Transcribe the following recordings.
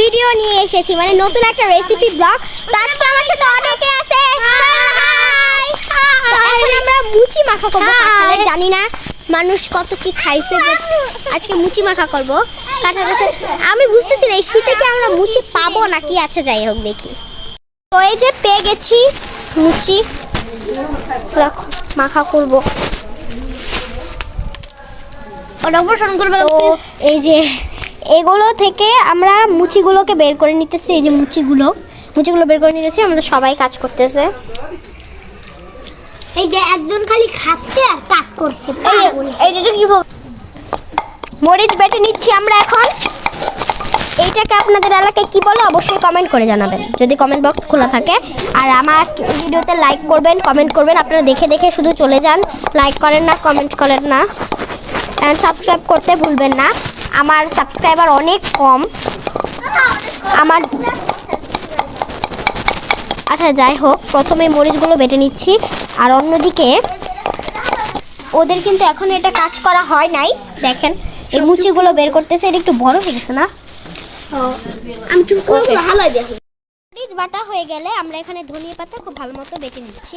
Video নিয়ে এসেছি, মানে নতুন একটা রেসিপি ব্লগ। তো আজকে আমার সাথে অনেকে আছে। আমরা মুচি মাখা করবো। জানি না মানুষ কত কি খাইছে, আজকে মুচি মাখা করবো। আমি বুঝতেছি না এই শীতে কি আমরা মুচি পাবো নাকি। আচ্ছা যাই হোক দেখি। তো এই যে পেয়ে গেছি মুচি, মাখা করবো। এই যে এগুলো থেকে আমরা মুচিগুলোকে বের করে নিতেছি। এই যে মুচিগুলো বের করে নিতেছি। আমাদের সবাই কাজ করতেছে। এই যে একজন খালি খাচ্ছে আর কাজ করছে। এইটা কি মরিচ বেটে নিচ্ছি আমরা এখন। এইটাকে আপনাদের এলাকায় কি বলে অবশ্যই কমেন্ট করে জানাবেন, যদি কমেন্ট বক্স খোলা থাকে। আর আমার ভিডিওতে লাইক করবেন, কমেন্ট করবেন। আপনারা দেখে দেখে শুধু চলে যান, লাইক করেন না, কমেন্ট করেন না। আর সাবস্ক্রাইব করতে ভুলবেন না। আমার সাবস্ক্রাইবার অনেক কম। আমার আচ্ছা যাই হোক, প্রথমে মরিচগুলো বেটে নিচ্ছি। আর অন্যদিকে ওদের কিন্তু এখন এটা কাজ করা হয় নাই। দেখেন এই মুচিগুলো বের করতেছে। এটা একটু বড় হয়ে গেছে না? মরিচ বাটা হয়ে গেলে আমরা এখানে ধনিয়া পাতা খুব ভালো মতো বেটে নিচ্ছি।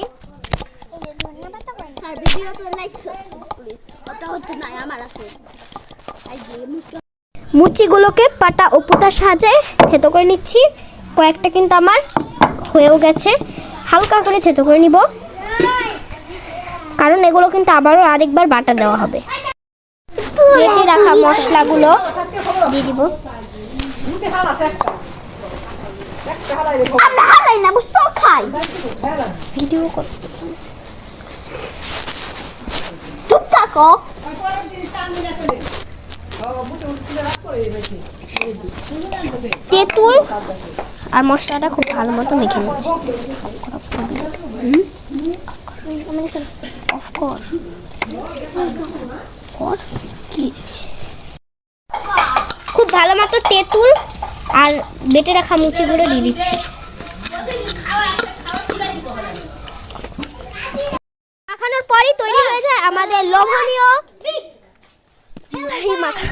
মুচিগুলোকে পাটা ও পুতার সাহায্যে থেতো করে নিচ্ছি। কয়েকটা কিন্তু আমার হয়েও গেছে। হালকা করে থেতো করে নিব, কারণ এগুলো কিন্তু আবারও আরেকবার বাটা দেওয়া হবে। কেটে রাখা মশলাগুলো দিয়ে দিব। ভিডিও কর, চুপ থাকো। তেঁতুল আর মশলাটা খুব ভালো মতো মেখে নিচ্ছি। খুব ভালো মতো তেঁতুল আর বেটে রাখা মুচিগুলো দিয়ে দিচ্ছি। মাখানোর পরই তৈরি হয়ে যায় আমাদের লোভনীয় মাখা।